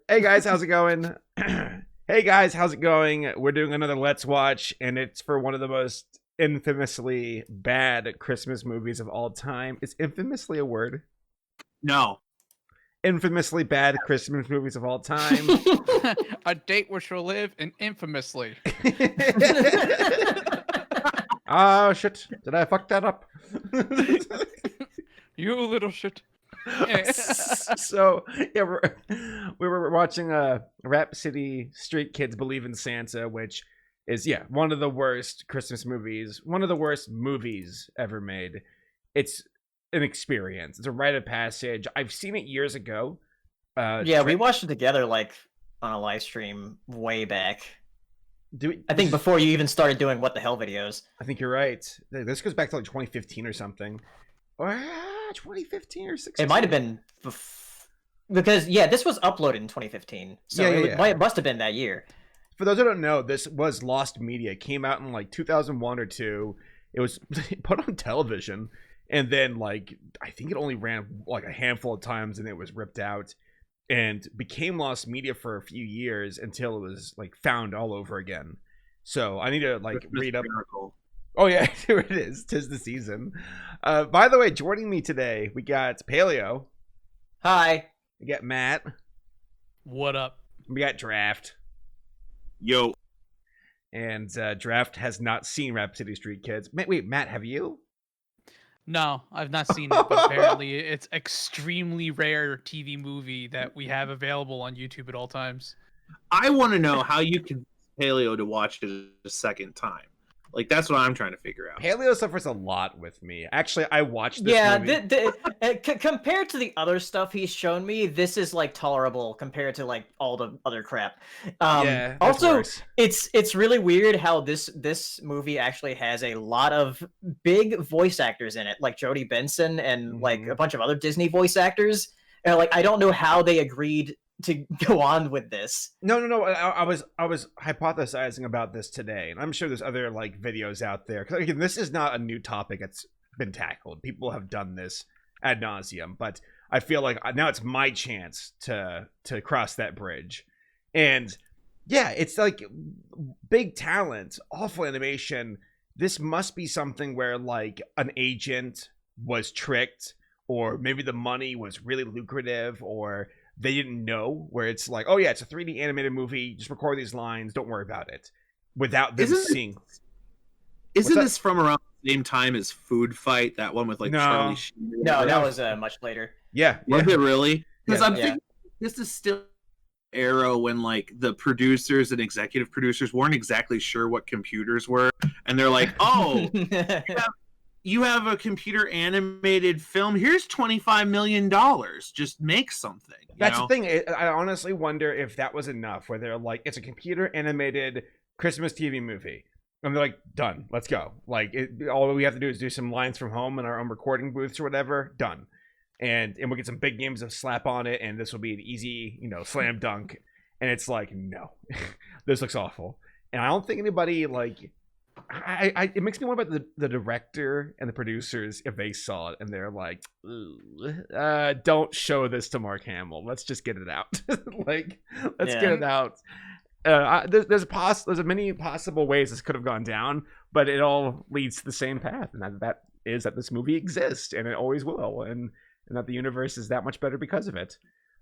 Hey guys, how's it going? Hey guys, how's it going? We're doing another Let's Watch, and it's for one of the most infamously bad Christmas movies of all time. Is infamously a word? No. Infamously bad Christmas movies of all time. A date which will live infamously. Oh shit! Did I fuck that up? You little shit. So yeah, we were watching Rapsittie Street Kids Believe in Santa, which is one of the worst Christmas movies, one of the worst movies ever made. It's an experience. It's a rite of passage. I've seen it years ago. We watched it together like on a live stream way back. I think before you even started doing what the hell videos. I think you're right. This goes back to like 2015 or something. Or 2015 or 16. It might have been because this was uploaded in 2015, so it must have been that year. For those who don't know, this was lost media. It came out in like 2001 or 2. It was put on television, and then like I think it only ran like a handful of times, and it was ripped out, and became lost media for a few years until it was like found all over again. So I need to like read up. Miracle. Oh yeah, here it is. 'Tis the season. By the way, joining me today, we got Paleo. Hi. We got Matt. What up? We got Draft. Yo. And Draft has not seen Rapsittie Street Kids. Wait, Matt, have you? No, I've not seen it, but apparently it's extremely rare TV movie that we have available on YouTube at all times. I want to know how you can Paleo to watch it a second time. Like, that's what I'm trying to figure out. Paleo suffers a lot with me. Actually, I watched this movie. Compared to the other stuff he's shown me, this is like tolerable compared to like all the other crap. Also, worse. it's really weird how this movie actually has a lot of big voice actors in it, like Jodie Benson and like a bunch of other Disney voice actors. And like I don't know how they agreed to go on with this. No. I was hypothesizing about this today, and I'm sure there's other like videos out there. Because again, this is not a new topic that's been tackled. People have done this ad nauseum, but I feel like now it's my chance to cross that bridge. And yeah, it's like big talent, awful animation. This must be something where like an agent was tricked, or maybe the money was really lucrative, or they didn't know, where it's like, oh yeah, it's a 3D animated movie, just record these lines, don't worry about it, without them seeing. Isn't this from around the same time as Food Fight, that one with like Charlie Sheen? No, that was much later. Yeah. Was it really? Because I'm thinking this is still era when like the producers and executive producers weren't exactly sure what computers were, and they're like, oh, you have a computer animated film, here's $25 million, just make something. That's the thing. I honestly wonder if that was enough, where they're like, it's a computer animated Christmas TV movie, and they're like, done, let's go. Like all we have to do is do some lines from home in our own recording booths or whatever, done. And we'll get some big games of slap on it, and this will be an easy, slam dunk. And it's like, no, this looks awful. And I don't think anybody like it makes me wonder about the director and the producers, if they saw it and they're like, don't show this to Mark Hamill, let's just get it out. Like, let's get it out. There's many possible ways this could have gone down, but it all leads to the same path, and that is that this movie exists, and it always will, and that the universe is that much better because of it.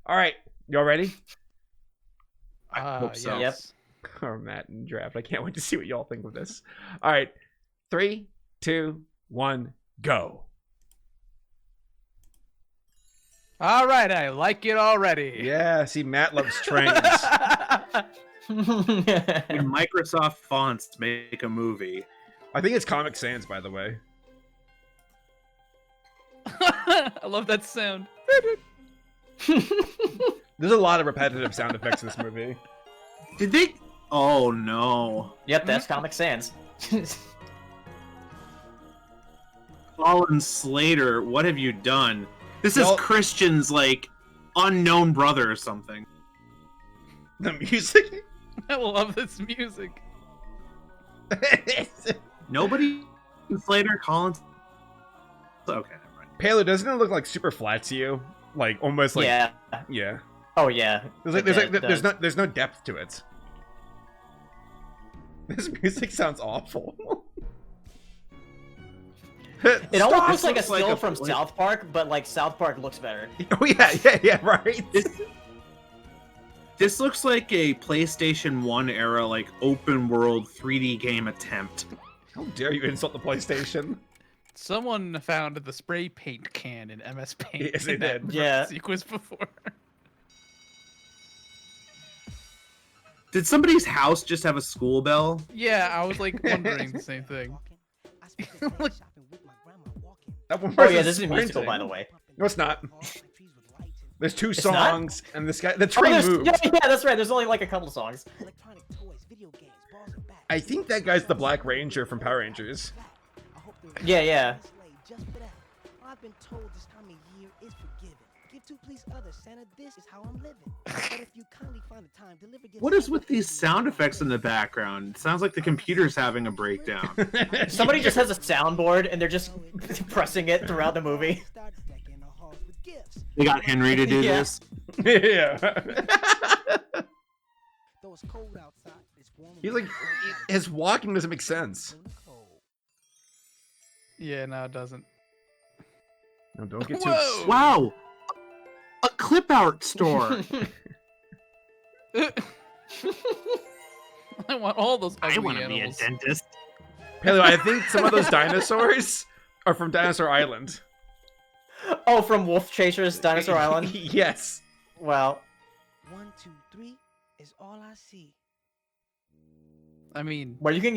All right, y'all ready? I hope so. Yep. Or Matt and Draft. I can't wait to see what y'all think of this. All right, 3, 2, 1, go. All right, I like it already. Yeah, see, Matt loves trains. When Microsoft fonts make a movie. I think it's Comic Sans, by the way. I love that sound. There's a lot of repetitive sound effects in this movie. Did they? Oh no. Yep, that's Comic Sans. Colin Slater, what have you done? This is Christian's like unknown brother or something. The music? I love this music. Nobody Slater, Colin. Okay, never mind. Paleo, doesn't it look like super flat to you? Like almost like yeah. Yeah. Oh yeah. There's no depth to it. This music sounds awful. It almost looks like a looks like still a from pla- South Park, but like South Park looks better. Oh yeah, right. This looks like a PlayStation 1 era, like open world 3D game attempt. How dare you insult the PlayStation? Someone found the spray paint can in MS Paint. Yes, they in that did. Yeah. sequence before. Did somebody's house just have a school bell? Yeah, I was like wondering the same thing. Look. That one Oh yeah, person's this is a musical, sprinting. by the way. No, it's not. There's two not? songs, and this guy, the Oh, tree there's- moves. yeah, that's right. There's only like a couple songs. I think that guy's the Black Ranger from Power Rangers. Yeah. I've been told this time of year is forgiven. Give two please others, Santa, this is how I'm living. But if you kindly find the time, deliver gifts. What is with these sound effects in the background? It sounds like the computer's having a breakdown. Somebody just has a soundboard and they're just pressing it throughout the movie. They got Henry to do Yeah. this. Yeah. Though it's cold outside, it's warm. He's like, his walking doesn't make sense. Yeah, no, it doesn't. No, don't get too. Whoa! Wow! A clip art store! I want all those ugly I want to be a animals. dentist. Paleo, I think some of those dinosaurs are from Dinosaur Island. Oh, from Wolf Chasers Dinosaur Island? Yes. Well, 1, 2, 3 is all I see. I mean, what can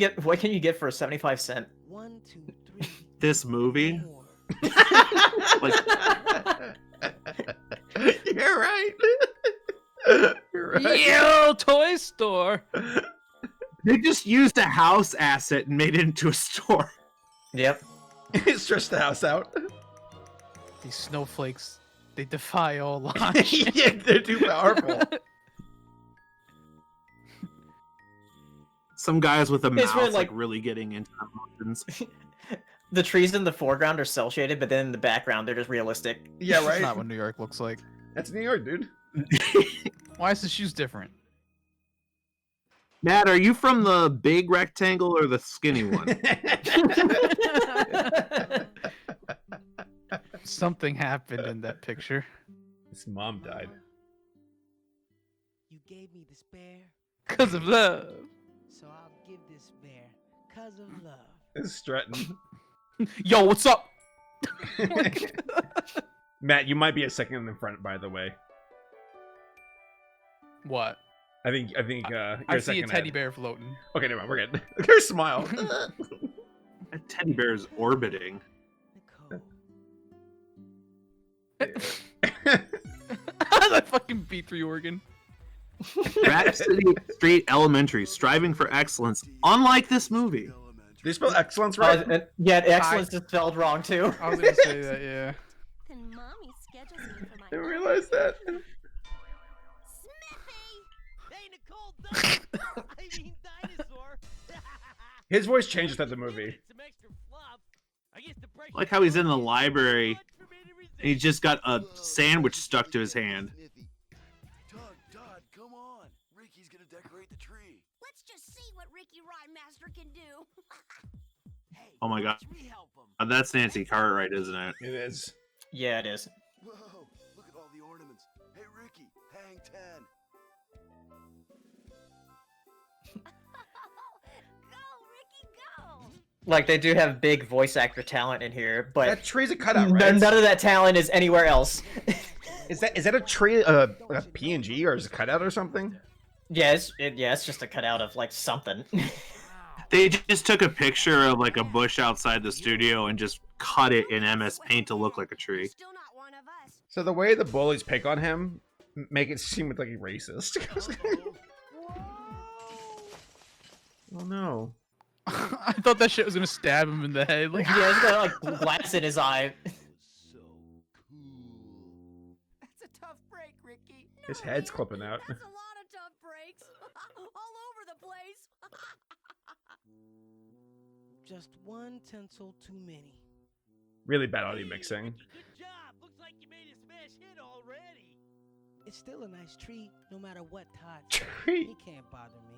you get for 75 cents? 1, 2, 3. This movie? More. Like, You're right. You're right. yo, toy store. they just used a house asset and made it into a store. Yep. It stretched the house out. These snowflakes, they defy all logic. Yeah, they're too powerful. Some guys with a It's mouse really, like like- really getting into the mountains. The trees in the foreground are cell shaded, but then in the background they're just realistic. Yeah, That's not right. what New York looks like. That's New York, dude. Why is the shoes different? Matt, are you from the big rectangle or the skinny one? Something happened in that picture. His mom died. You gave me despair, Because of love. so I'll give this bear 'cause of love. This is Stratton. Yo, what's up? Matt, you might be a second in the front, by the way. What? I think you're I a see a second teddy ahead. bear floating. Okay, never mind. We're good. Look at her smile. That teddy bear is orbiting. Nicole. That fucking B3 organ. Rapsittie Street Elementary, striving for excellence. Unlike this movie. They spell excellence right? Yeah, excellence is spelled wrong too. I was gonna say that, yeah. And mommy schedules me for my I didn't realize that. Hey, Nicole, don't. I mean, dinosaur. His voice changed at the movie. Some extra fluff. I guess the pressure- Like how he's in the library and he's just got a sandwich stuck to his hand. Todd, come on. Ricky's gonna decorate the tree. Let's just see what Ricky Rhinemaster can do. Hey, Oh my god. watch me help him. That's Nancy Cartwright, isn't it? It is. Yeah, it is. Whoa, look at all the ornaments. Hey, Ricky, hang 10. Go, Ricky, go! Like they do have big voice actor talent in here, but That tree's a cutout, right? none of that talent is anywhere else. Is that a tree, a PNG, or is it a cutout or something? Yeah, it's just a cutout of like something. They just took a picture of like a bush outside the studio and just cut it in MS Paint to look like a tree. Still not one of us. So the way the bullies pick on him make it seem like he's racist. Oh no. I thought that shit was gonna stab him in the head. Like, Yeah, he's got like glass in his eye. So cool. That's a tough break, Ricky. His head's clipping out. That's a lot of tough breaks. All over the place. Just one tinsel too many. Really bad audio mixing. Good job. Looks like you made a smash hit already. It's still a nice tree, no matter what Todd. Tree. He can't bother me.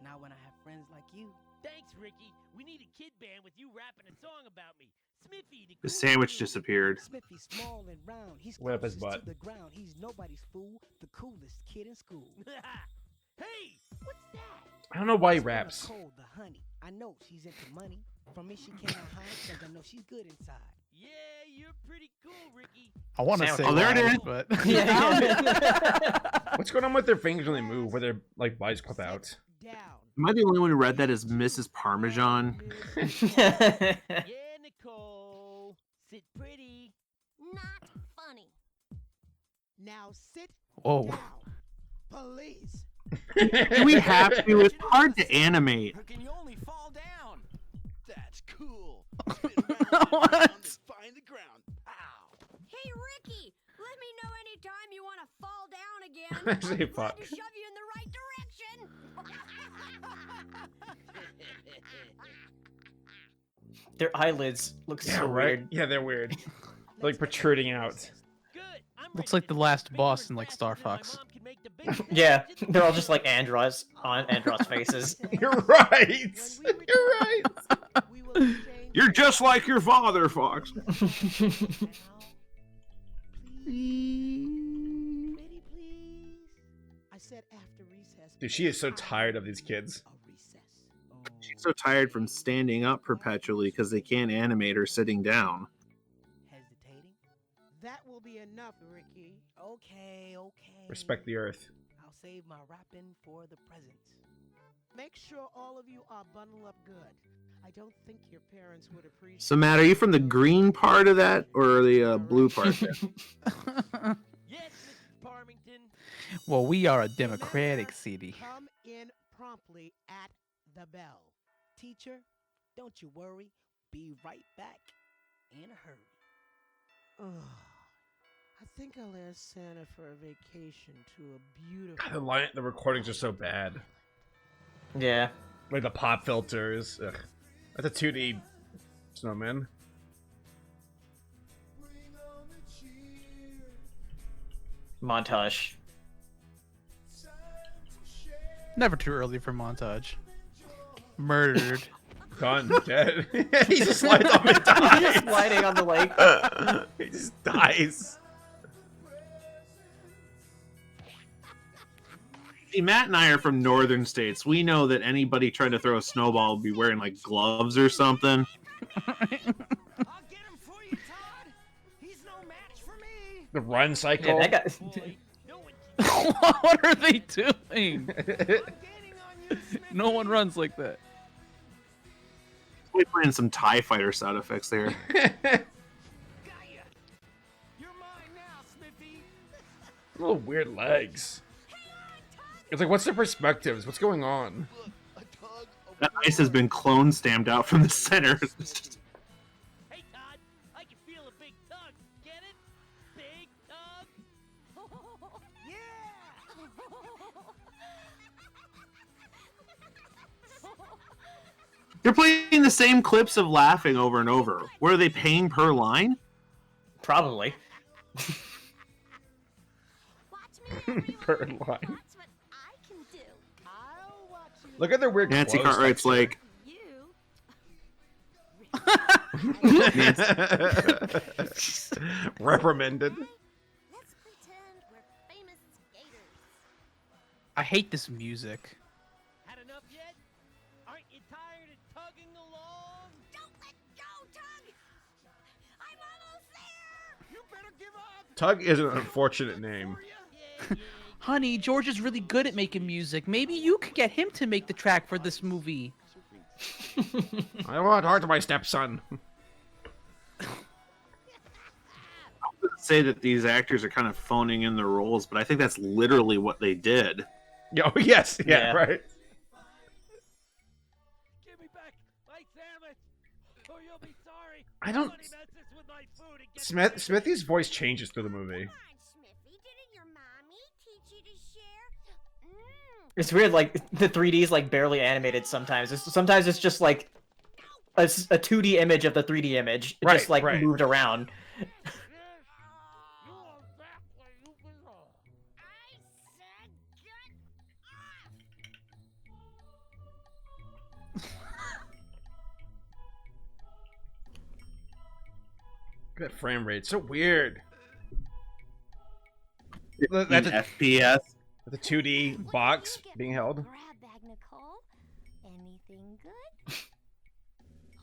Not when I have friends like you. Thanks, Ricky. We need a kid band with you rapping a song about me. Smithy, The sandwich disappeared. Smithy's small and round. He's Went up his closest butt. to the ground. He's nobody's fool. The coolest kid in school. Hey, what's that? I don't know why he It's one of raps. Cole, the honey. I know she's into money. From me, she cannot hide because I know she's good inside. Yeah, you're pretty cool, Ricky. I want to Sandwich. say Oh, there it why, is. but Yeah. What's going on with their fingers when they move, where their like bodies clip out? Down. Am I the only one who read that as Mrs. Parmesan? Yeah, Nicole. Sit pretty. Not funny. Now sit whoa. down. Police. Do we have to? It's hard to animate. Or can you only fall down? That's cool. Spin around What? and find the ground. Ow. Hey, Ricky, let me know anytime you want to fall down again. Say I'll be glad fuck. to shove you in the right direction. Their eyelids look Yeah, so right. weird. Yeah, they're weird. Like protruding out. Good. I'm Looks ready like the to last bigger boss and in, like, faster Star than my Fox. mom can make the big Yeah, decisions. they're all just like Andros on Andros faces. You're right. You're right. We will exchange You're just like your father, Fox. Pretty please. I said after recess. Dude, she is so tired of these kids. A recess. She's so tired from standing up perpetually because they can't animate her sitting down. Hesitating. That will be enough, Ricky. Okay. Respect the earth. I'll save my rapping for the present. Make sure all of you are bundled up good. I don't think your parents would appreciate. So, Matt, are you from the green part of that or the blue part? Yes, Mrs. Parmington. Well, we are a democratic city. Come in promptly at the bell. Teacher, don't you worry. Be right back in a hurry. Ugh. I think I'll ask Santa for a vacation to a beautiful. The recordings are so bad. Yeah. Like the pop filters. Ugh. That's a 2D snowman. Montage. Never too early for montage. Murdered. Done. Dead. He just slides off and dies. Just sliding on the lake. He just dies. See, Matt and I are from northern states. We know that anybody trying to throw a snowball will be wearing like gloves or something. I'll get him for you, Todd. He's no match for me. The run Yeah, cycle. that guy. Boy, no one can What are they doing? I'm gaining on you, Smithy. No one runs like that. We playing some TIE fighter sound effects there. Got ya. You're mine now, Smithy. Little weird legs. It's like, what's the perspectives? What's going on? Look, a tug of That ice has been clone stamped out from the center. Hey, Todd. I can feel a big tug. Get it? Big tug. They're playing the same clips of laughing over and over. What are they paying per line? Probably. Watch me, everyone. Per line. Watch what I can do. I'll watch you. Look at their weird Nancy clothes Cartwright's texture. You. Reprimanded. Let's pretend we're famous skaters. I hate this music. Had enough yet? Aren't you tired of tugging along? Don't let go, Tug. I'm almost there. You better give up. Tug is an unfortunate name. Yeah. Honey, George is really good at making music. Maybe you could get him to make the track for this movie. I want to talk to my stepson. Say that these actors are kind of phoning in their roles, but I think that's literally what they did. Oh, yes. Yeah, Yeah. right. Give me back my sandwich, or you'll be sorry. I don't- Somebody messes with my food and gets mad. Smithy's voice changes through the movie. Come on, Smithy. Didn't your mommy teach you to share? It's weird, like the 3D is like barely animated sometimes. Sometimes it's just like a 2D image of the 3D image, Right, just like right. moved around. Yes, you are back where you belong. That frame rate, so weird. 15 That's a, FPS. the 2D box being held. Grab bag, Nicole. Anything good?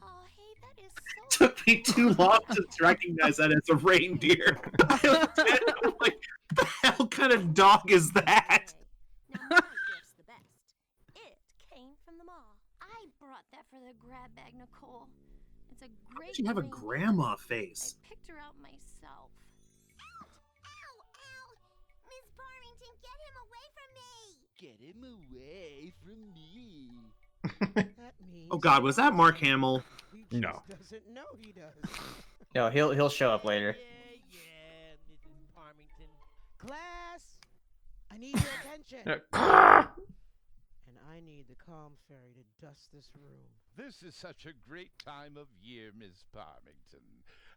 Oh, hey, that is so. Took me too long to recognize that as a reindeer. I'm like, the hell kind of dog is that? Now, my gift's the best. It came from the mall. I brought that for the grab bag, Nicole. It's a great. You have a ring. grandma face. I picked her out myself. Ow! Ow! Miss Parmington, get him away from me! Get him away from me. That means Oh God, was that Mark Hamill? he just No. doesn't know he does. No, he'll show up later. Yeah, Mrs. Parmington. Class, I need your attention. And I need the calm fairy to dust this room. This is such a great time of year, Miss Parmington.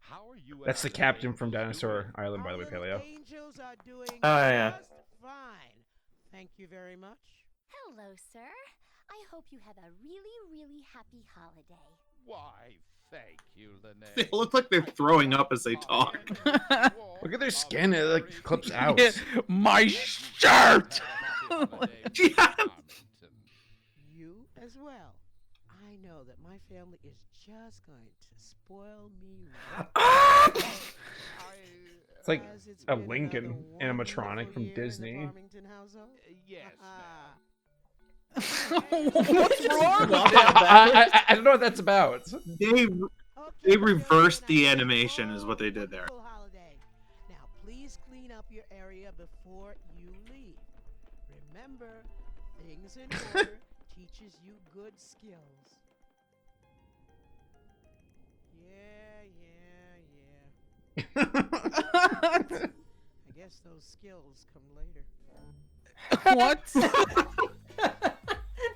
How are you? That's the captain from Dinosaur Island, by the way, Our little Paleo. angels are doing Oh, yeah. just fine. Thank you very much. Hello, sir. I hope you have a really, really happy holiday. Why, thank you, Lene. They look like they're throwing up as they talk. Look at their skin, it like clips out. Yeah, my shirt. Yeah. You as well. I know that my family is just going to spoil me right. It's like As it's a been Lincoln another animatronic wonderful from year in the Disney. Farmington household. Yes, Ah. What's wrong with Well, that? I don't know what that's about. They Okay, reversed the children, animation is what they did there. wonderful holiday. Now, please clean up your area before you leave. Remember, things in order teaches you good skills. Yeah. I guess those skills come later. What?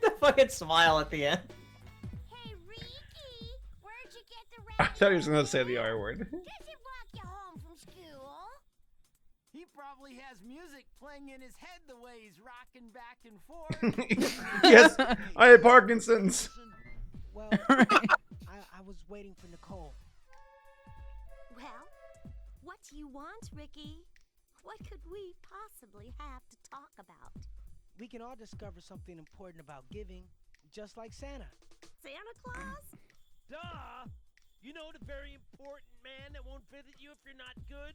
The fucking smile at the end. Hey, Ricky, where'd you get the I radio? thought he was gonna say the R word. Does it walk you home from school? He probably has music playing in his head the way he's rocking back and forth. Yes, I had Parkinson's. Well, I was waiting for Nicole. Well, what do you want, Ricky? What could we possibly have to talk about? We can all discover something important about giving, just like Santa. Santa Claus? Duh! You know the very important man that won't visit you if you're not good?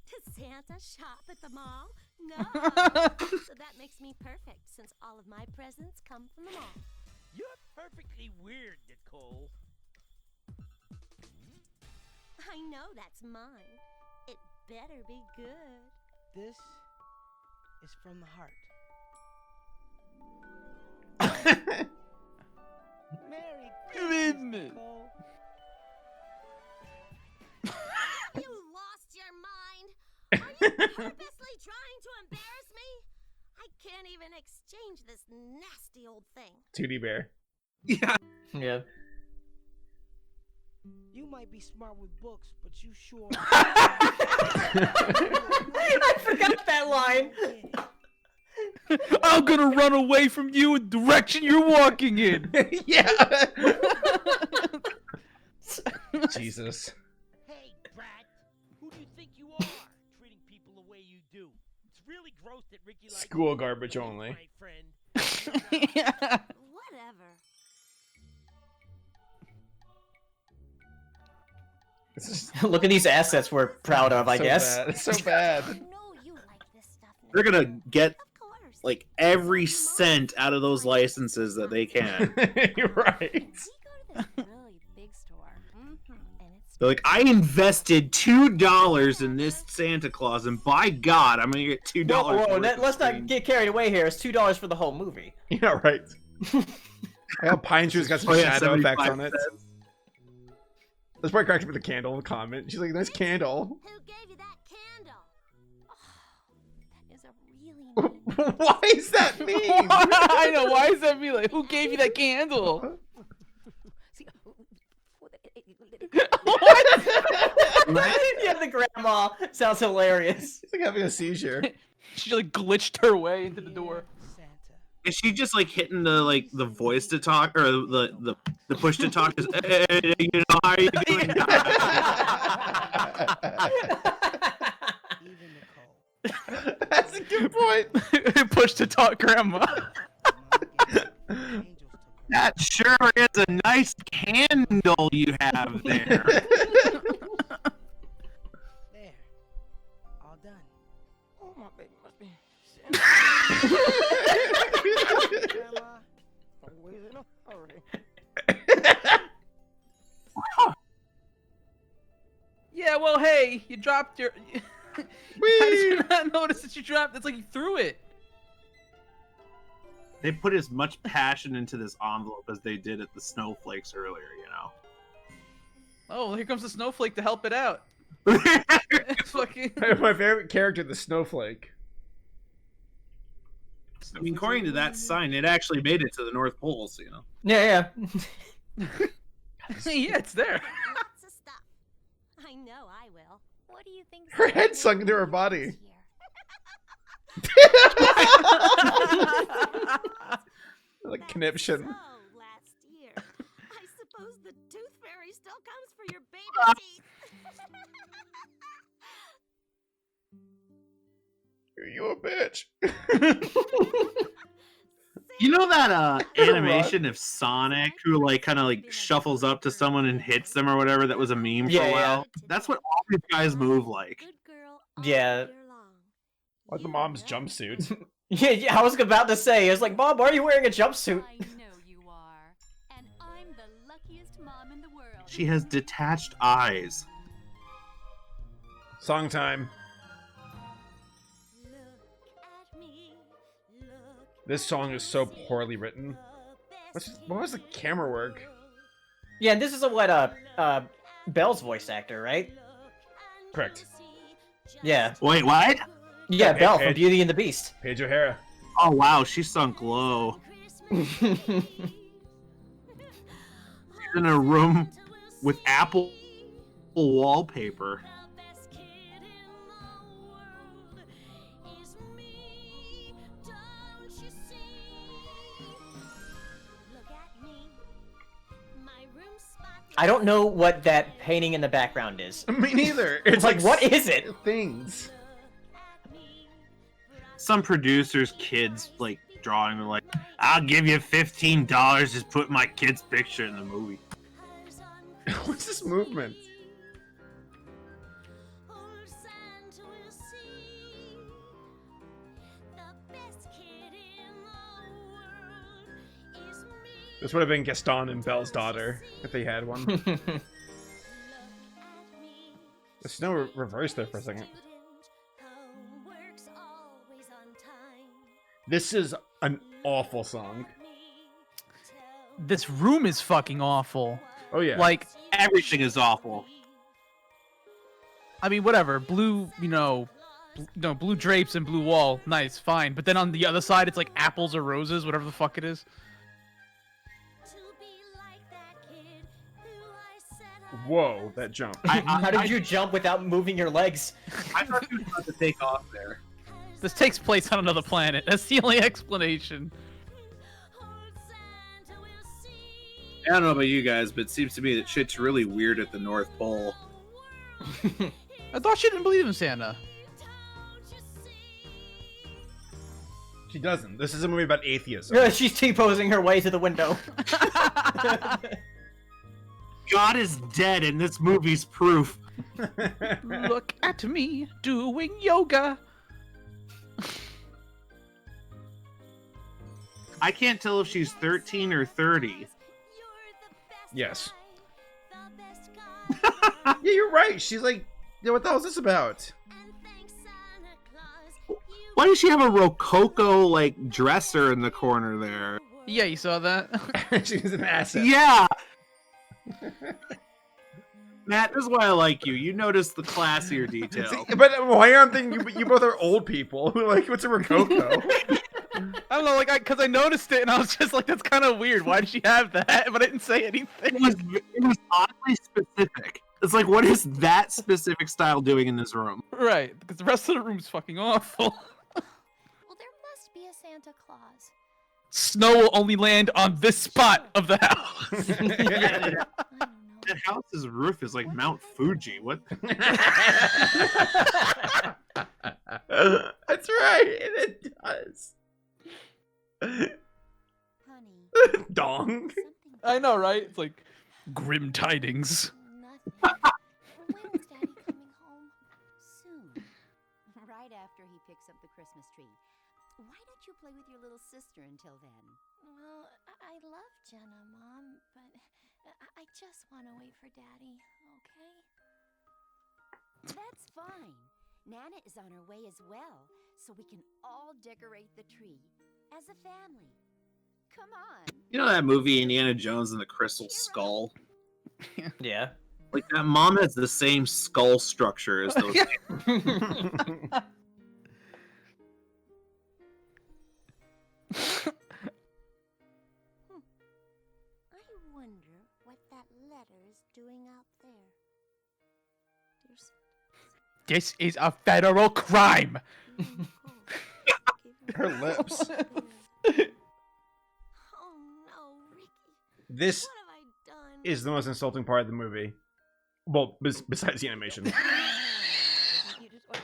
Does Santa shop at the mall? No. So that makes me perfect, since all of my presents come from the mall. You're perfectly weird, Nicole. I know that's mine. It better be good. This is from the heart. Merry Christmas, Nicole. You lost your mind. Are you purposely trying to embarrass me? I can't even exchange this nasty old thing. 2D bear. Yeah. Yeah. You might be smart with books, but you sure. I forgot that line. I'm gonna run away from you in the direction you're walking in. Yeah. Jesus. Hey, brat! Who do you think you are, treating people the way you do? It's really gross that Ricky likes School you, garbage my only. friend. Whatever. This is Look at these assets we're proud of, I so guess. bad. It's so bad. I know you like this stuff. They're gonna get Of course. like every cent out of those licenses that they can. You're right. We go to this really big store. And it's They're like, I invested $2 in this Santa Claus, and by God, I'm gonna get $2. Whoa, worth of let's not screen. get carried away here. It's $2 for the whole movie. Yeah, right. I got Pine Shoe's got some Oh, yeah, shadow effects on 75 it. That's why I cracked up with the candle in the comment. She's like, nice candle. who gave you that candle? Oh, that is a really mean. Why is that mean? I know. Why is that me like? Who gave you that candle? See, Yeah, the grandma sounds hilarious. She's like having a seizure. She like glitched her way into the door. Santa. Is she just like hitting the voice to talk or the push to talk? Just, hey, you know, how are you doing? Even Nicole. That's a good point. Push to talk, Grandma. Angels took That sure is a nice candle you have there. there. All done. Oh, my baby must be. Grandma, always in a hurry. Yeah, well, hey, you dropped your. How did you not notice that you dropped? It's like you threw it. They put as much passion into this envelope as they did at the snowflakes earlier, you know. Oh, here comes the snowflake to help it out. It's fucking. My favorite character, the snowflake. I mean, according to that sign, it actually made it to the North Pole, so, you know. Yeah. Yeah, it's there. Lots of stuff. I know I will. What do you think? Her head sunk into her body. Like conniption. So, last year, I suppose the tooth fairy still comes for your baby teeth. You a bitch. You know that animation of Sonic who like kind of like shuffles up to someone and hits them or whatever that was a meme for Yeah, a yeah. while? That's what all these guys move like. Good girl all Yeah. year long. Like the You mom's know. jumpsuit. Yeah, I was about to say, it's like, Mom, why are you wearing a jumpsuit? I know you are, and I'm the luckiest mom in the world. She has detached eyes. Song time. Look at me, look This song is so poorly written. What was the camera work? Yeah, and this is what Belle's voice actor, right? Correct. Yeah. Wait, what? Yeah, Hey, Belle hey. from Beauty and the Beast. Paige O'Hara. Oh wow, she sunk low. She's in a room with Apple wallpaper. I don't know what that painting in the background is. Me neither. It's Like, what is it? Things. Some producers' kids like drawing. They're like, "I'll give you $15. Just put my kid's picture in the movie." What's this movement? This would have been Gaston and Belle's daughter if they had one. The snow reversed there for a second. This is an awful song. This room is fucking awful. Oh yeah. Like, Everything is awful. I mean, whatever. Blue, blue drapes and blue wall. Nice, fine. But then on the other side, it's like apples or roses, whatever the fuck it is. Whoa, that jump. How did you jump without moving your legs? I thought you were about to take off there. This takes place on another planet. That's the only explanation. I don't know about you guys, but it seems to me that shit's really weird at the North Pole. I thought she didn't believe in Santa. She doesn't. This is a movie about atheism. Yeah, she's T-posing her way to the window. God is dead, and this movie's proof. Look at me doing yoga. I can't tell if she's 13 or 30. Yes. Yeah, you're right. She's like, yeah, what the hell is this about? Why does she have a Rococo like dresser in the corner there? Yeah, you saw that? She's an asset. Yeah. Matt, this is why I like you. You notice the classier detail. See, but why aren't you both are old people who like, what's a Rococo? I don't know, like, because I noticed it and I was just like, that's kind of weird. Why did she have that? But I didn't say anything. It was oddly specific. It's like, what is that specific style doing in this room? Right, because the rest of the room's fucking awful. Well, there must be a Santa Claus. Snow will only land on this spot of the house. I don't know. That house's roof is like Mount Fuji. What? That's right. It does. Honey, Dong. something I know, right? It's like grim tidings. nothing. When is Daddy coming home? Soon. Right after he picks up the Christmas tree. Why don't you play with your little sister until then? Well, I love Jenna, Mom, but I just want to wait for Daddy, okay? That's fine. Nana is on her way as well, so we can all decorate the tree as a family. Come on. You know that movie Indiana Jones and the Crystal Skull? Yeah. Like that mom has the same skull structure as those. I wonder what that letter is doing out there. There's This is a federal crime. Her lips. Oh no, Ricky. This What have I done? is the most insulting part of the movie. Well, besides the animation. You just got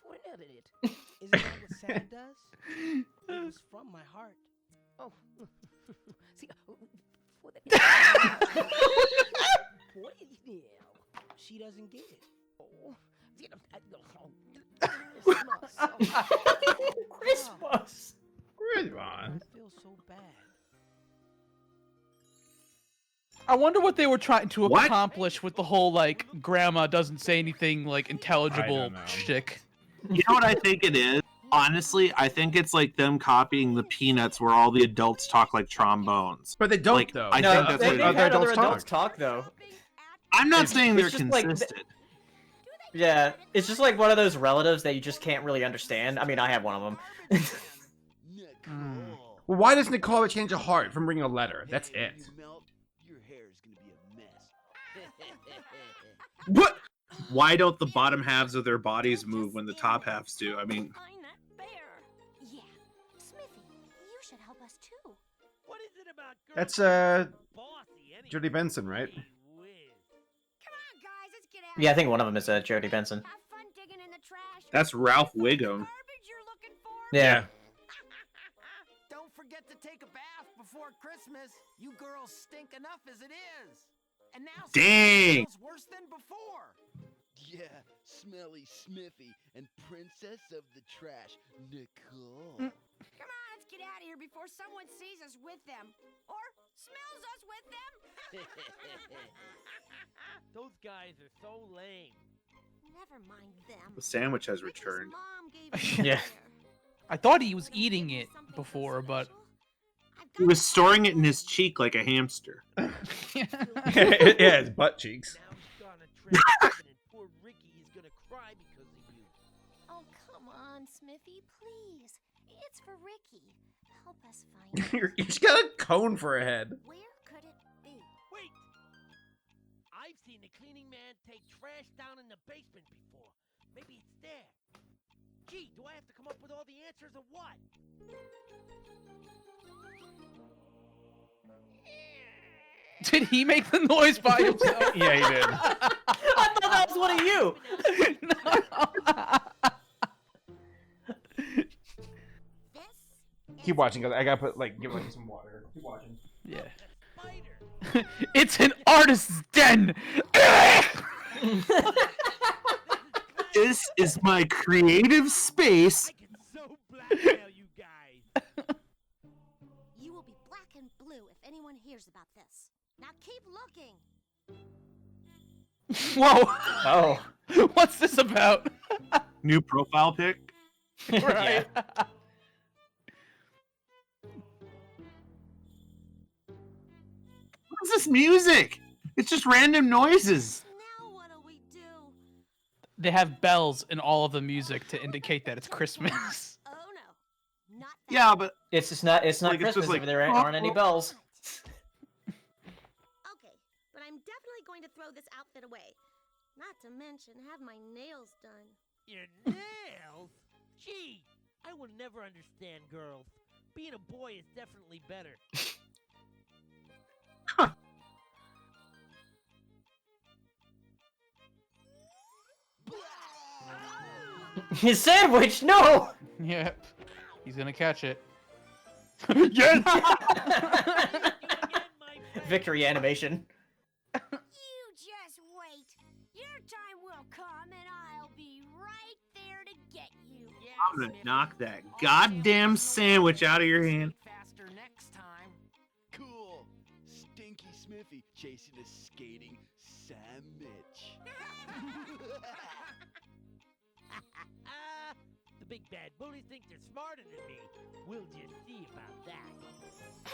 point at it. Isn't that what Santa does? It was from my heart. Oh, see, for the boy, yeah, she doesn't get it. Oh, see, Christmas. Come on. I feel so bad. I wonder what they were trying to What? accomplish with the whole like grandma doesn't say anything like I intelligible don't know. shtick. You know what I think it is? Honestly, I think it's like them copying the Peanuts, where all the adults talk like trombones. But they don't, Like, though. I No, think that's they've what had other other adults adults talk though. I'm not It's- saying they're it's just like the- consistent. Yeah, it's just like one of those relatives that you just can't really understand. I mean, I have one of them. Well, why does Nicole change a heart from bringing a letter? That's it. Your hair is gonna be a mess. What? Why don't the bottom halves of their bodies move when the top halves do? I mean, Find that bear. Yeah. Smithy, you should help us too. What is it about girls That's, bossy anyway? Jodie Benson, right? Gee whiz. Come on, guys, let's get out. Yeah, I think one of them is Jodie Benson. Have fun digging in the trash. that's Ralph Wiggum. Garbage you're looking for. Yeah. Don't forget to take a bath before Christmas. You girls stink enough as it is. And now Dang. smells worse than before. Yeah, smelly Smithy and princess of the trash, Nicole. Come on, let's get out of here before someone sees us with them. Or smells us with them. Those guys are so lame. Never mind them. The sandwich has Ricky's returned. mom gave me Yeah. this letter. I thought he was But I'm eating thinking it something so before, but special. I've He got was to storing it in find his cheek like a hamster. Yeah, his butt cheeks. Now he's gone and transcribing, and poor Ricky is gonna cry because of you. Oh, come on, Smithy, please. It's for Ricky. Help us find it. She's got a cone for a head. Where could it be? Wait! I've seen the cleaning man take trash down in the basement before. Maybe it's there. Gee, do I have to come up with all the answers or what? did he make the noise by himself? Yeah, he did. I thought that was one of you. This Keep watching, guys. I gotta put, like, give like some water. Keep watching. Yeah. Spider! It's an artist's den. This is my creative space. I can so blackmail you guys. You will be black and blue if anyone hears about this. Now keep looking. Whoa. Oh. What's this about? New profile pic. Right. What is this music? It's just random noises. Now what'll we do? They have bells in all of the music to indicate that it's Christmas. Oh no, not that. Yeah, but It's just not. It's not Like, it's just Christmas like, if there aren't any bells. Okay, but I'm definitely going to throw this outfit away. Not to mention have my nails done. Your nails? Gee, I will never understand girls. Being a boy is definitely better. His sandwich, no! Yep. He's gonna catch it. Yeah. Victory animation. You just wait. Your time will come, and I'll be right there to get you. I'm gonna knock that goddamn sandwich out of your hand. Faster next time. Cool. Stinky Smithy chasing a skating sandwich. The big bad bullies think they're smarter than me. We'll just see about that.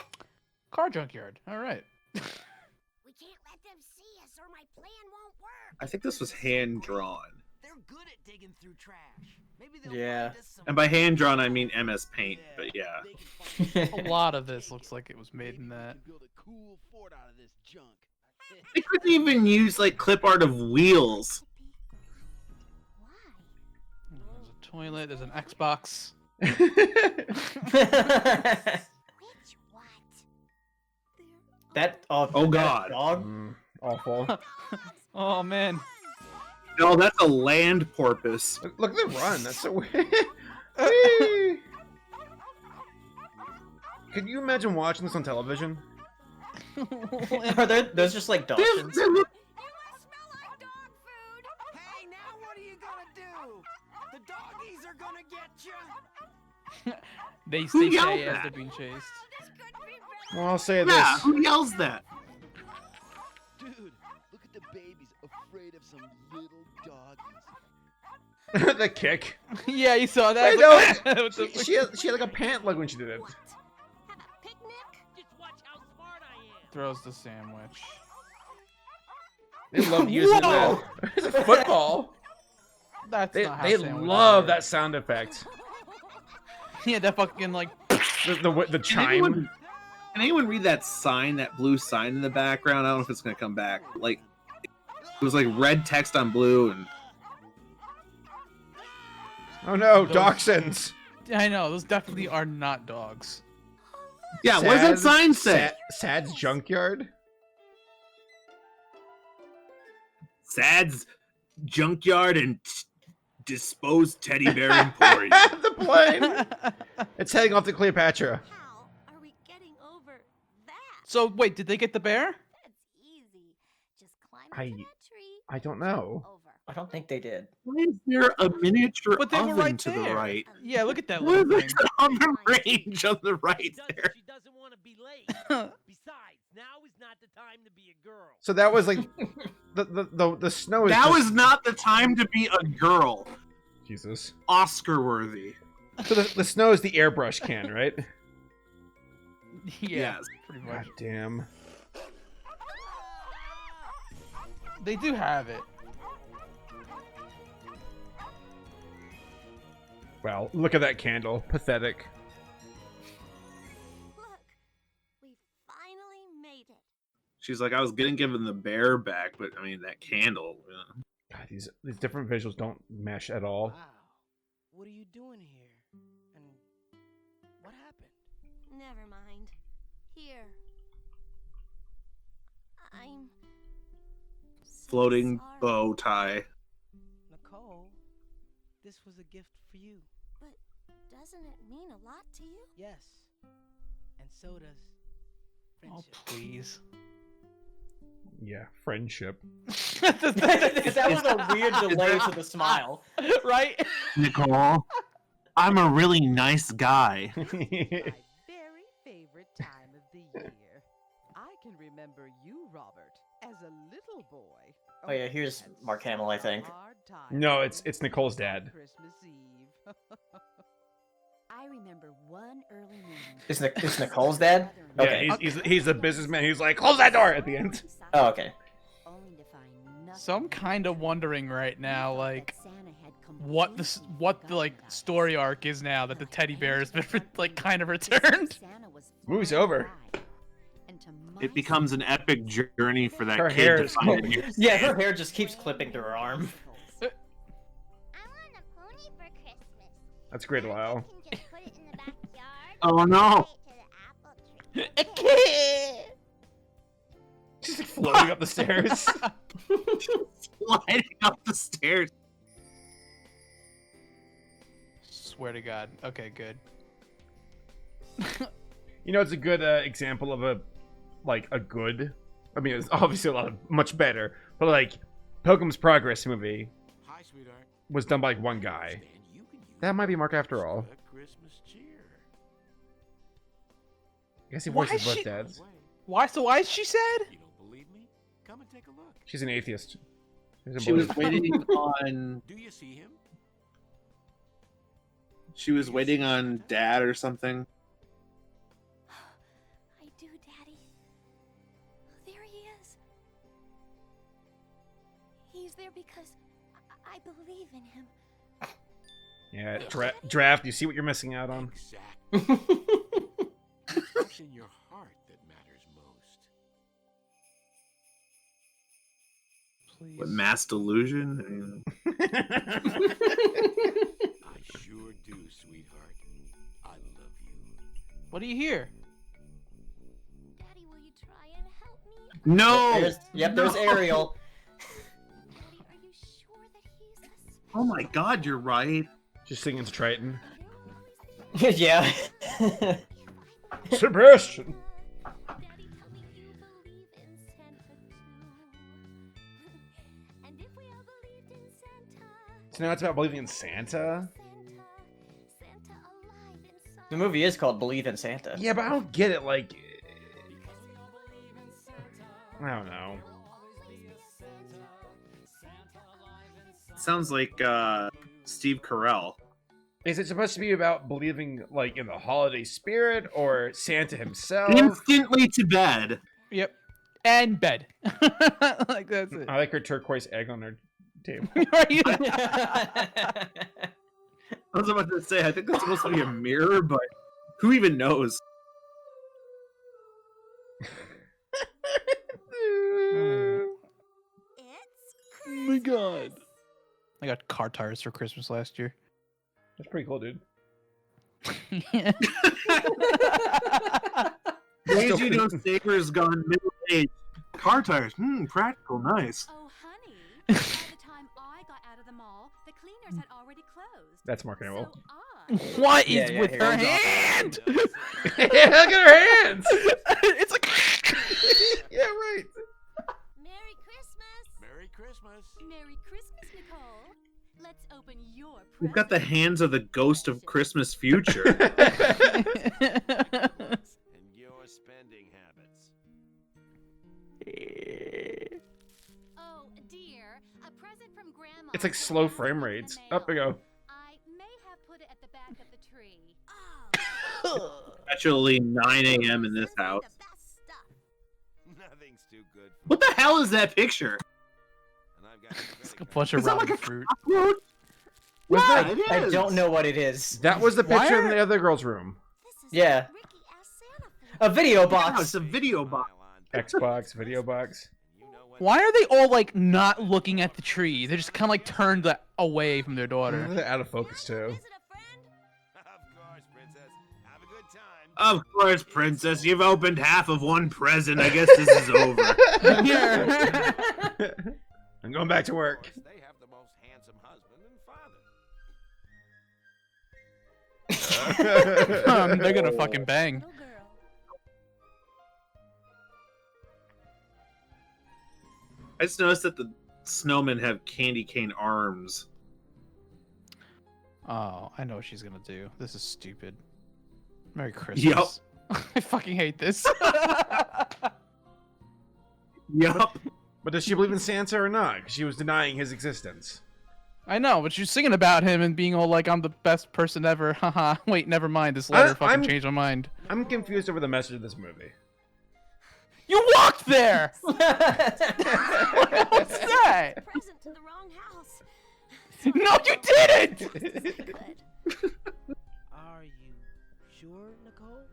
Car junkyard. All right. We can't let them see us, or my plan won't work. I think this was hand drawn. They're good at digging through trash. Maybe they'll Yeah. find us some... And by hand drawn, I mean MS Paint, but yeah. They can find A lot of this looks like it was made in that. Build a cool fort out of this junk. They couldn't even use like clip art of wheels. There's a toilet. There's an Xbox. Which what? That Oh, that God. dog. Awful. Oh man. No, that's a land porpoise. Look at the run. That's so weird. Whee! Could you imagine watching this on television? Are those just like dolphins? It must smell like dog food. Hey, now what are you gonna do? The doggies are gonna get you. They Who say yelled as that? they're being chased. This could be better. Well, I'll say Yeah, this. who yells that? Dude, look at the babies afraid of some little doggies. The kick. Yeah, you saw that. Wait, I was no, like, what the fuck? She had like a pant leg when she did it. What? Have a picnic? Just watch how smart I am. Throws the sandwich. They love using Whoa! that. It's a football. That's They not how they sandwiches love work. that sound effect. Yeah, that fucking like. The chime. Can anyone read that sign, that blue sign in the background? I don't know if it's gonna come back. Like, it was like red text on blue, and Oh no, Those- dachshunds. I know those definitely are not dogs. yeah, what does that sign say? Sad's junkyard. Sad's junkyard and disposed teddy bear emporium. The plane. It's heading off to Cleopatra. How are we getting over that? So wait, did they get the bear? That's easy. Just climb I- into that tree. I don't know. Over. I don't think they did. Why is there a miniature But they were oven right to the there. right? Yeah, look at that What little is thing. the oven range on the right there? She doesn't want to be late. Besides, now is not the time to be a girl. So that was like the snow is That just- was not the time to be a girl. Jesus. Oscar worthy. So the snow is the airbrush can, right? Yeah, Yes. pretty God much. damn. They do have it. Wow, look at that candle. Pathetic. Look, we finally made it. She's like, I was getting given the bear back, but I mean that candle. God, these different visuals don't mesh at all. Wow. What are you doing here? And what happened? Never mind. Here. I'm so Floating sorry. bow tie. Nicole, this was a gift for you. But doesn't it mean a lot to you? Yes. And so does Oh friendship. please. Yeah, friendship. that was a weird delay to the smile. Right? Nicole, I'm a really nice guy. My very favorite time of the year. I can remember you, Robert, as a little boy. Oh yeah, here's and Mark Hamill, I think. hard times No, it's Nicole's dad. Christmas Eve. I remember one early morning. It's Nicole's dad? Okay. Yeah, he's a businessman. He's like, close that door at the end. Oh, okay. Only to find nothing So I'm kind of wondering right now, like, that Santa had what the like story arc is now that the teddy bear has been like kind of returned. Movie's over. It becomes an epic journey for that Her kid hair to is find a cool. new. Yeah, her hair just keeps clipping through her arm. I want a pony for Christmas. That's a great while. Can just put it in the backyard. Oh no! Take it to the apple tree. She's like floating up the stairs. Sliding up the stairs. swear to God. Okay, good. You know, it's a good example of a good. I mean, it's obviously much better, but like Pilgrim's Progress movie Hi, sweetheart. was done by like one guy. That might be Mark after all. Christmas cheer. I guess he Why voices is both she- dads. Why is she sad? You don't believe me? Come and take a look. She's an atheist. She was waiting on. Do you see him? She was waiting on Dad or something. I do, Daddy. There he is. He's there because I believe in him. Yeah, draft. You see what you're missing out on? Exactly. What's in your heart that matters most? Please. What, mass delusion? I sure do, sweetheart. I love you. What do you hear? Daddy, will you try and help me? No! There's Ariel. Daddy, are you sure that he's the Oh my God, you're right. Just singing to Triton. Yeah. Sebastian. Daddy, tell me you believe in Santa too. And if we all believed in Santa, So now it's about believing in Santa. Santa alive inside. The movie is called Believe in Santa. Yeah, but I don't get it. Like, I don't know. Sounds like Steve Carell. Is it supposed to be about believing like in the holiday spirit or Santa himself? Instantly to bed. Yep. And bed. Like that's it. I like her turquoise egg on her table. I was about to say, I think that's supposed to be a mirror, but who even knows? It's Oh my God. I got car tires for Christmas last year. That's pretty cool, dude. Days you know Saber's gone middle age. Car tires, practical, nice. Oh, honey. By the time I got out of the mall, the cleaners had already closed. That's Mark Hamill. So I... What is Yeah, with here her we go. hand? Yeah, look at her hands. It's like. Yeah, right. Merry Christmas. Merry Christmas. Merry Christmas, Nicole. Let's open your present. We've got the hands of the ghost of Christmas future. And your spending habits. Oh, dear. A present from Grandma. It's like slow frame rates. Up we go. I may have put it at the back of the tree. Actually, 9 a.m. in this house. The best stuff. Nothing's too good. What the hell is that picture? And I've got It's like a bunch of Is that rotten like a fruit. cockroach? Was Yeah, that, it I is. don't know what it is. that was the Why picture in are- the other girl's room. This is Yeah. Ricky ass Santa food. A video Yeah, box. it's a video box. Xbox, video box. Why are they all like not looking at the tree? They're just kind of like turned away from their daughter. They're out of focus too. Visit a friend? Of course, princess. Have a good time. Of course, princess. You've opened half of one present. I guess this is over. Yeah. I'm going back to Of work. course, they have the most handsome husband and father. They're gonna fucking bang. Little girl. I just noticed that the snowmen have candy cane arms. Oh, I know what she's gonna do. This is stupid. Merry Christmas. I fucking hate this. Yup. But does she believe in Santa or not? 'Cause she was denying his existence. I know, but she's singing about him and being all like, "I'm the best person ever." Haha. Wait, never mind. This letter fucking I'm- changed my mind. I'm confused over the message of this movie. You walked there. What's that? Present to the wrong house. No, you didn't. Good. Are you sure, Nicole?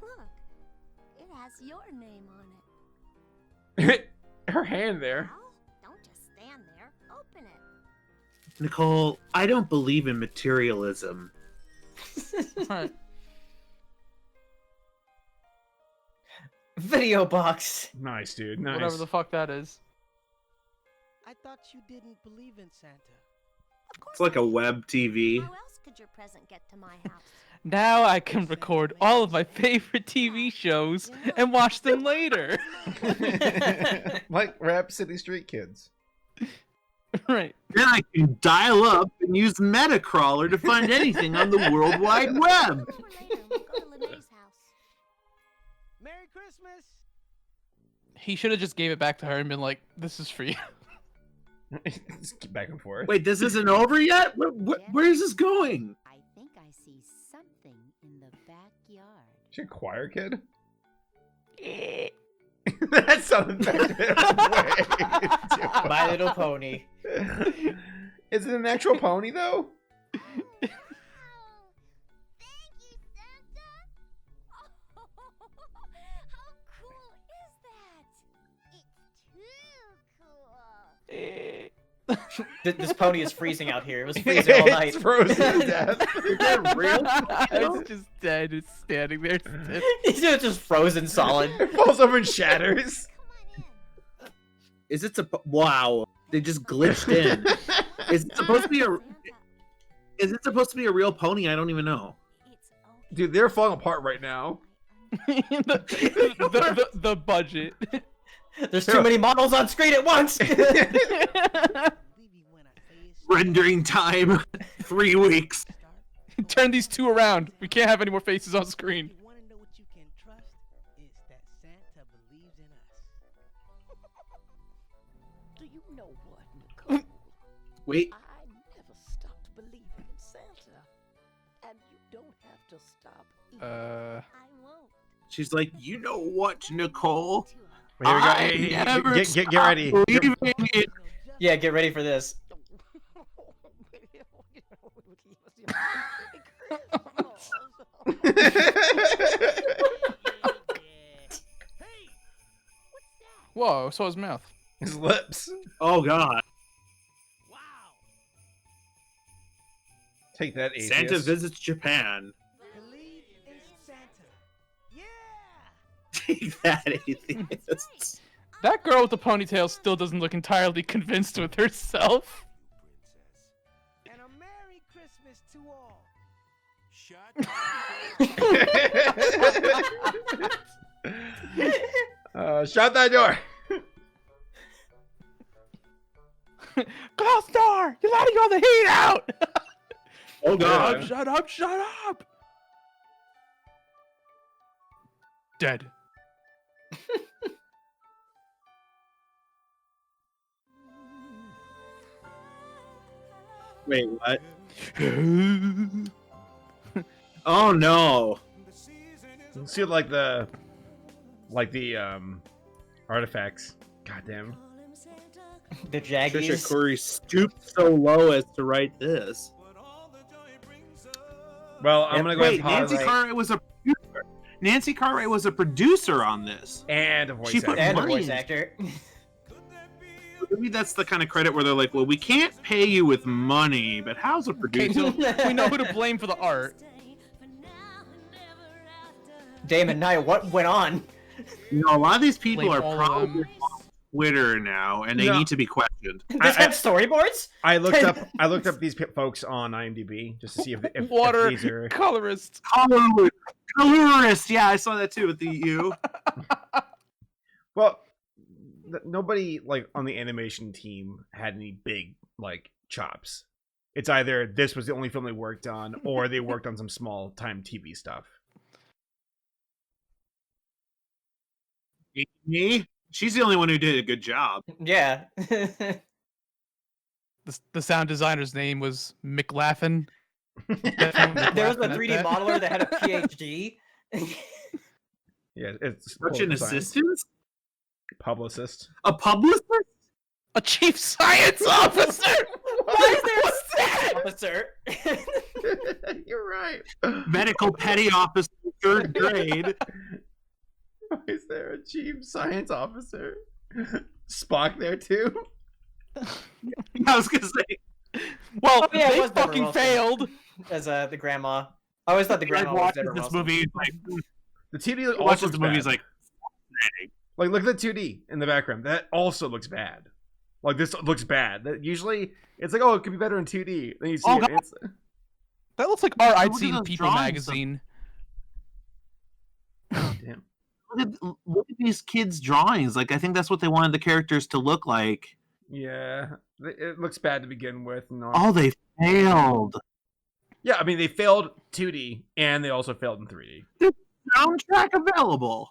Look, it has your name on it. Her hand there. Well, don't just stand there. Open it. Nicole, I don't believe in materialism. Video box. Nice, dude. Nice. Whatever the fuck that is. I thought you didn't believe in Santa. It's like a web TV. How else could your present get to my house? Now I can record all of my favorite TV shows and watch them later. Like Rapsittie Street Kids. Right. Then I can dial up and use Metacrawler to find anything on the World Wide Web. Merry Christmas. He should have just gave it back to her and been like, "This is for you." Just keep back and forth. Wait, this isn't over yet? Where is this going? I think I see something in the backyard. Is she a choir kid? That sounded better. My Little Pony. Is it an actual pony though? This pony is freezing out here. It was freezing all night. It's frozen to death. Is that real? It's just dead. It's standing there. He's just frozen solid. It falls over and shatters. Is it wow? They just glitched in. Is it supposed to be a? Is it supposed to be a real pony? I don't even know. Dude, they're falling apart right now. the budget. There's too many models on screen at once. Rendering time 3 weeks. Turn these two around. We can't have any more faces on screen. You want to know what you can trust? It's that Santa believes in us. Do you know what, Nicole? Wait. I never stopped believing in Santa. And you don't have to stop either. I won't. She's like, you know what, Nicole? Here we go. I Hey, never get ready. believing it. Yeah, get ready for this. Whoa! I saw his mouth. His lips. Oh God! Wow. Take that, atheist. Santa visits Japan. Believe in Santa. Yeah. Take that, atheist. That girl with the ponytail still doesn't look entirely convinced with herself. And a Merry Christmas to all. Shut that door. Close door! You're letting all the heat out! Oh God! Shut up! Shut up! Dead. Wait, what? Oh no! See, like the artifacts. Goddamn. The Trisha Jaggies. Curry stooped so low as to write this. Well, I'm gonna go ahead Wait, and pause. Nancy Cartwright was a producer. Nancy Cartwright was a producer on this. And a voice She put actor. And a money voice in- actor. Maybe that's the kind of credit where they're like, well, we can't pay you with money, but how's a Okay, producer? so we know who to blame for the art. Damon Knight, what went on? You know, a lot of these people Blame are all of probably them. on Twitter now, and they No. need to be questioned. They have storyboards? I looked up these folks on IMDb just to see if Water these are. colorist. Colorist, yeah, I saw that too with the U. Well, nobody like on the animation team had any big like chops. It's either this was the only film they worked on, or they worked on some small time TV stuff. Me? She's the only one who did a good job. Yeah. The sound designer's name was McLaughlin. There was a 3D modeler that had a PhD. Yeah, it's Such an science. assistant? Publicist. A publicist? A chief science officer. Why is there a science officer? You're right. Medical petty officer, 3rd grade. Why is there a chief science officer? Spock there too? I was gonna say. Well, Oh, yeah, it they was Deborah fucking Wilson. failed. As the grandma. I always thought the Like grandma was watches Deborah this Wilson. movie, like The 2D also watches looks the movie, bad. is like, Like look at the 2D in the background. That also looks bad. Like this looks bad. Usually it's like, oh, it could be better in 2D. Then you see Oh, it. It's That looks like art I'd Look at seen in those People drawings. magazine. damn. Look at these kids' drawings. Like I think that's what they wanted the characters to look like. Yeah, it looks bad to begin with. No. Oh, they failed. Yeah, I mean they failed 2D and they also failed in 3D. Soundtrack available.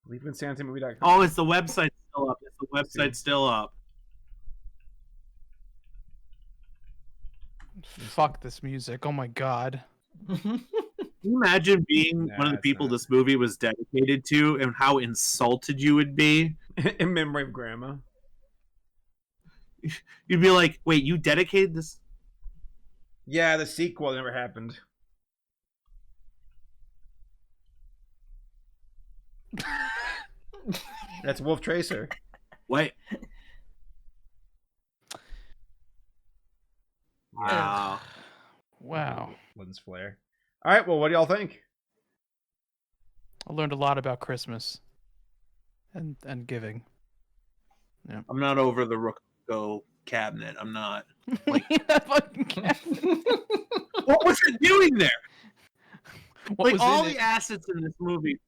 Leave it in SantaMovie.com. Oh, it's the website still up. It's the website still up. Fuck this music. Oh my god. Can you imagine being one of the people this movie was dedicated to and how insulted you would be? In memory of Grandma. You'd be like, wait, you dedicated this? Yeah, the sequel never happened. That's Wolf Tracer. Wait. Wow. Wow. Lens flare. All right, well, what do y'all think? I learned a lot about Christmas and giving. Yeah. I'm not over the Rococo cabinet. I'm not. Like, what was it doing there? What was all in the it? assets in this movie,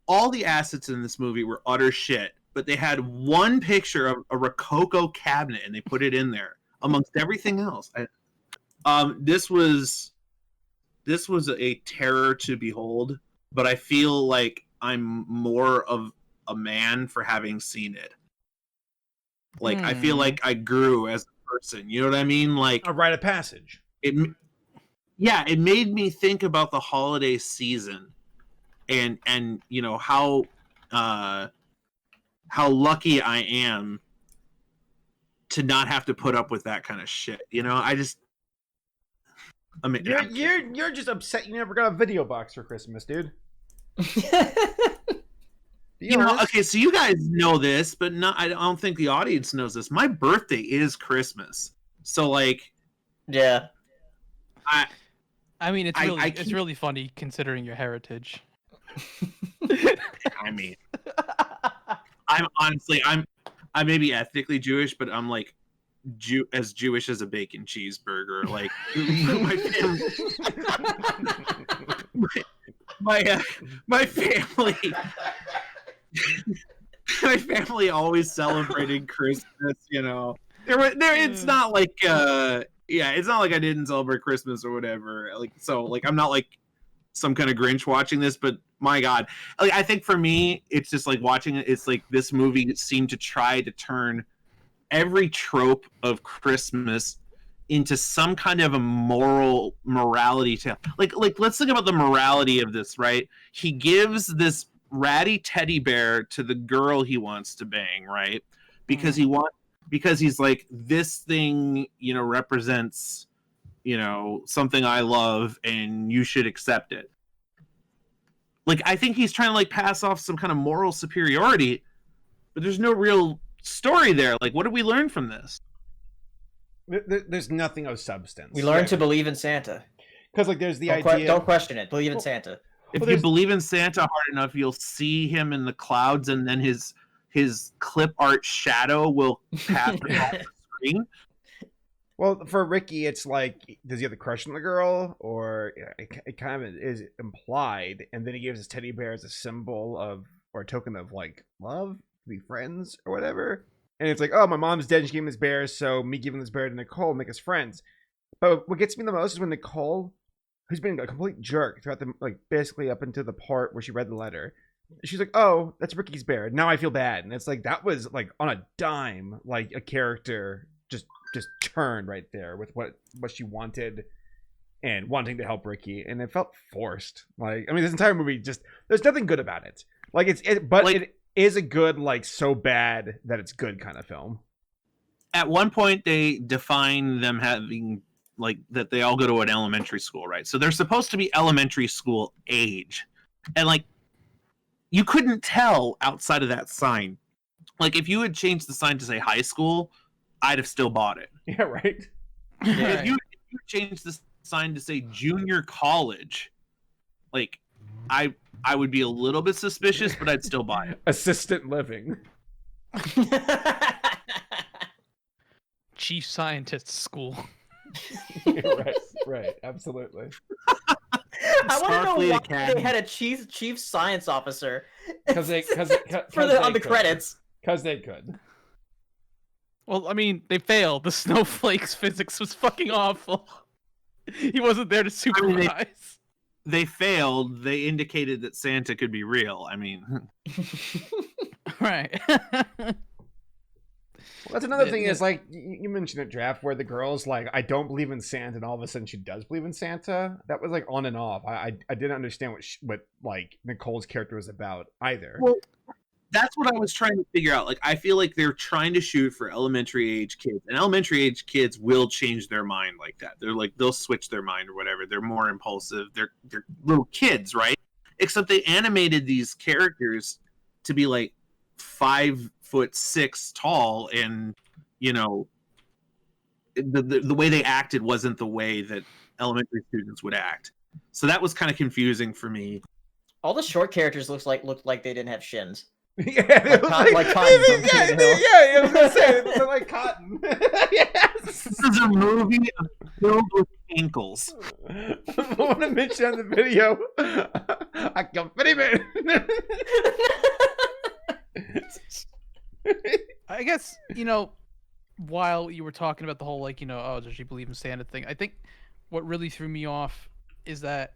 all the assets in this movie were utter shit. But they had one picture of a Rococo cabinet, and they put it in there amongst everything else. This was a terror to behold. But I feel like I'm more of a man for having seen it. Like I feel like I grew as a person. You know what I mean? Like a rite of passage. It made me think about the holiday season, and you know how lucky I am to not have to put up with that kind of shit. You know, I mean, you're just upset you never got a video box for Christmas, dude. You know, okay, so you guys know this, but I don't think the audience knows this. My birthday is Christmas, so like, yeah. I mean, it's really funny considering your heritage. I mean, I'm honestly, I may be ethnically Jewish, but I'm like as Jewish as a bacon cheeseburger. Like my family. My family always celebrated Christmas, you know. It's not like it's not like I didn't celebrate Christmas or whatever. Like I'm not like some kind of Grinch watching this, but my God. Like I think for me, it's just like watching it, it's like this movie seemed to try to turn every trope of Christmas into some kind of a morality tale. Like let's think about the morality of this, right? He gives this ratty teddy bear to the girl he wants to bang, right? Because he's like, this thing, you know, represents, you know, something I love and you should accept it. Like I think he's trying to like pass off some kind of moral superiority, but there's no real story there. Like what did we learn from this? There's nothing of substance. We learned to believe in Santa. Because like there's the idea. Don't question it. Believe in Santa. If you believe in Santa hard enough, you'll see him in the clouds, and then his clip art shadow will pass across the screen. Well, for Ricky, it's like, does he have the crush on the girl, or it kind of is implied, and then he gives his teddy bear as a symbol of, or a token of like love, to be friends or whatever. And it's like, oh, my mom's dead, and she gave him this bear, so me giving this bear to Nicole will make us friends. But what gets me the most is when Nicole, who's been a complete jerk throughout the, like, basically up into the part where she read the letter, she's like, oh, that's Ricky's bear. Now I feel bad. And it's like, that was like on a dime, like a character just turned right there with what she wanted and wanting to help Ricky. And it felt forced. Like, I mean, this entire movie just, there's nothing good about it. Like it is a good, like, so bad that it's good kind of film. At one point they define them having like that they all go to an elementary school, right? So they're supposed to be elementary school age. And like you couldn't tell outside of that sign. Like if you had changed the sign to say high school, I'd have still bought it. Yeah, right. Yeah. If you changed the sign to say junior college, like I would be a little bit suspicious, but I'd still buy it. Assistant living. chief scientist's school. right, absolutely. I want to know Starfleet why Academy. they had a chief science officer Because they on the credits. Because they could. Well, I mean, they failed. The snowflakes physics was fucking awful. He wasn't there to supervise. They failed. They indicated that Santa could be real. I mean, Right. Well, that's another thing is like you mentioned at draft where the girl's like, I don't believe in Santa, and all of a sudden she does believe in Santa. That was like on and off. I didn't understand what like Nicole's character was about either. well, that's what I was trying to figure out. Like, I feel like they're trying to shoot for elementary age kids, and elementary age kids will change their mind like that. They're like, they'll switch their mind or whatever. They're more impulsive. They're little kids, right? Except they animated these characters to be like 5'6" tall, and you know, the way they acted wasn't the way that elementary students would act. So that was kind of confusing for me. All the short characters looked like they didn't have shins. Yeah, Like cotton from King of the Hill. yeah, I was gonna say they're like cotton. Yes. This is a movie filled with ankles. I want to mention on the video. I can fit him in. I guess, while you were talking about the whole, like, oh, does she believe in Santa thing? I think what really threw me off is that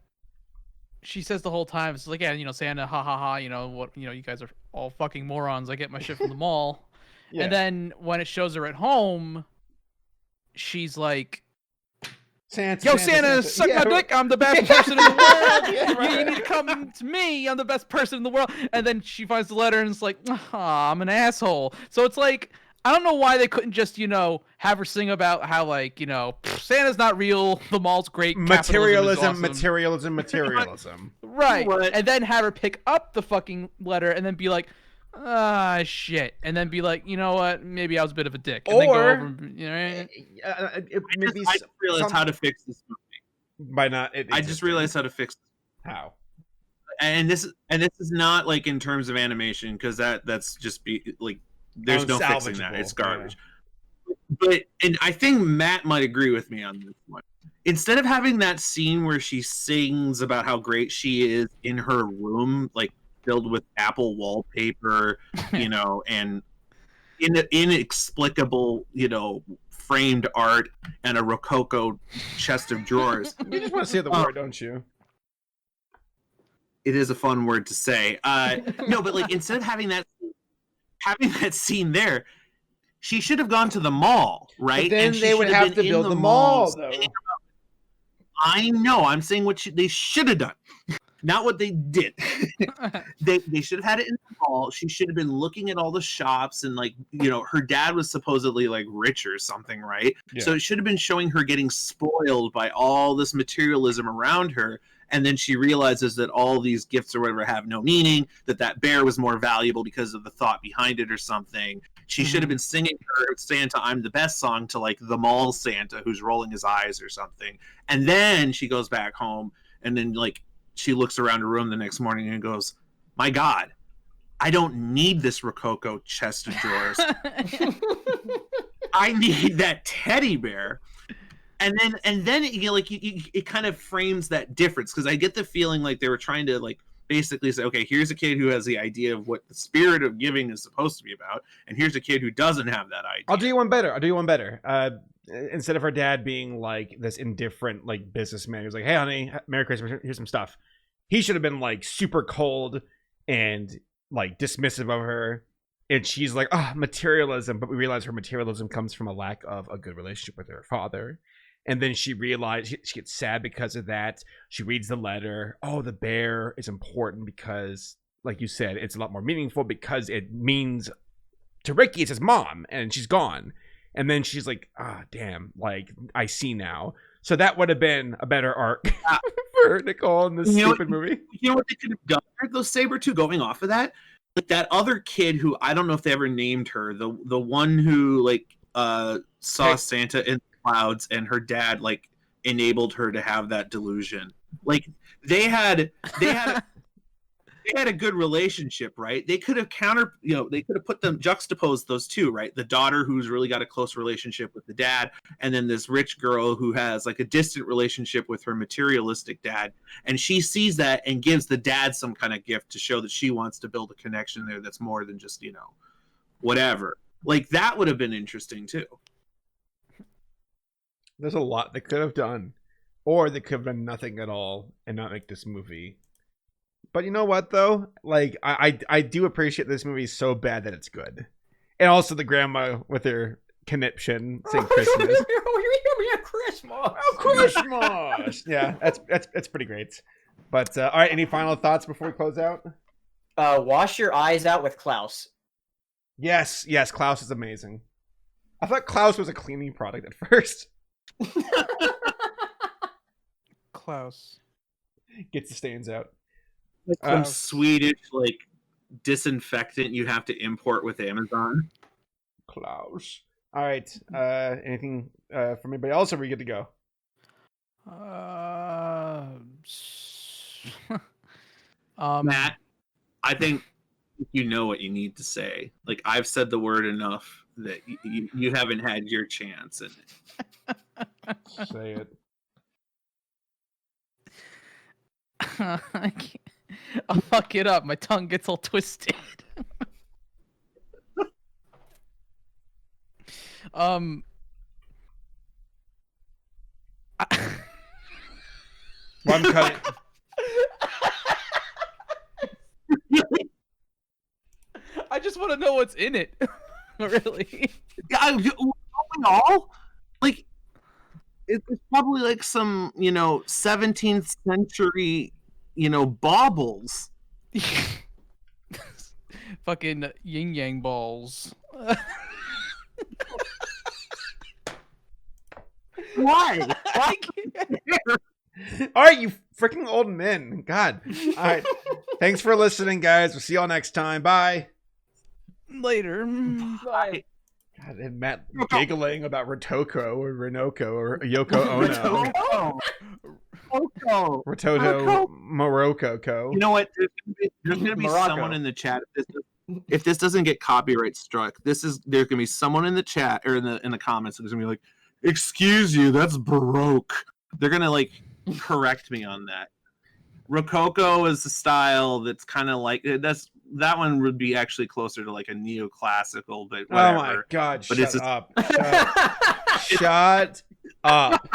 she says the whole time, it's like, yeah, Santa, ha ha ha, what, you guys are all fucking morons. I get my shit from the mall. Yeah. And then when it shows her at home, she's like, Santa, suck my dick. I'm the best person in the world. Yeah, right. You need to come to me. I'm the best person in the world. And then she finds the letter and it's like, I'm an asshole. So it's like, I don't know why they couldn't just, have her sing about how, like, Santa's not real. The mall's great. Materialism. Right. And then have her pick up the fucking letter and then be like, shit. And then be like, you know what? Maybe I was a bit of a dick. And then go over, maybe I just realized how to fix this movie. By not. I just realized how to fix this. How? And this is not like in terms of animation, because that's just like there's no fixing that. It's garbage. Yeah. And I think Matt might agree with me on this one. Instead of having that scene where she sings about how great she is in her room, like filled with Apple wallpaper, and inexplicable, framed art and a Rococo chest of drawers. You just want to say the word, don't you? It is a fun word to say. No, but like instead of having that scene there, she should have gone to the mall, right? But then they would have to build the mall, though. I know. I'm saying what they should have done, not what they did. They should have had it in the mall. She should have been looking at all the shops, and like, her dad was supposedly like rich or something, right? Yeah. So it should have been showing her getting spoiled by all this materialism around her. And then she realizes that all these gifts or whatever have no meaning, that bear was more valuable because of the thought behind it or something. She should have been singing her Santa, I'm the best song to like the mall Santa who's rolling his eyes or something. And then she goes back home, and then like she looks around her room the next morning and goes, my God, I don't need this Rococo chest of drawers. I need that teddy bear. And then it kind of frames that difference, because I get the feeling like they were trying to like basically say, okay, here's a kid who has the idea of what the spirit of giving is supposed to be about, and here's a kid who doesn't have that idea. I'll do you one better. Instead of her dad being like this indifferent like businessman who's like, hey honey, Merry Christmas, here's some stuff, he should have been like super cold and like dismissive of her. And she's like, materialism. But we realize her materialism comes from a lack of a good relationship with her father. And then she realized she gets sad because of that. She reads the letter. Oh, the bear is important because, like you said, it's a lot more meaningful because it means to Ricky, it's his mom, and she's gone. And then she's like, damn, like, I see now. So that would have been a better arc for Nicole in this stupid movie. You know what they could have done? Those Saber-2 going off of that? Like that other kid who, I don't know if they ever named her, the one who, like, saw Santa in clouds, and her dad like enabled her to have that delusion. Like they had they had a good relationship, right? They could have they could have juxtaposed those two, right? The daughter who's really got a close relationship with the dad, and then this rich girl who has like a distant relationship with her materialistic dad. And she sees that and gives the dad some kind of gift to show that she wants to build a connection there that's more than just, whatever. Like, that would have been interesting too. There's a lot they could have done. Or they could have done nothing at all and not make this movie. But you know what, though? Like, I do appreciate this movie so bad that it's good. And also the grandma with her conniption saying Christmas. Christmas. Oh, Christmas! Yeah, that's pretty great. But, all right, any final thoughts before we close out? Wash your eyes out with Klaus. Yes, Klaus is amazing. I thought Klaus was a cleaning product at first. Klaus gets the stains out. Like some Swedish disinfectant you have to import with Amazon. Klaus. All right. Anything from anybody else, or are we good to go? Matt, I think you know what you need to say. Like, I've said the word enough that you haven't had your chance in it. Say it. I can't. I'll fuck it up. My tongue gets all twisted. I'm cutting. I just want to know what's in it. Really? All like it's probably like some 17th century baubles. Fucking yin yang balls. Why? All right, you freaking old men. God. All right. Thanks for listening, guys. We'll see y'all next time. Bye. Later. Bye. God, and Matt giggling about Rotoko or Rinoko or Yoko Ono. Rototo Morocco. You know what? There's gonna be someone in the chat. If this doesn't get copyright struck, there's gonna be someone in the chat or in the comments who's gonna be like, "Excuse you, that's Baroque." They're gonna correct me on that. Rococo is a style that's kind of like that one would be actually closer to like a neoclassical, but whatever. Oh my God! But Shut up! Shut up!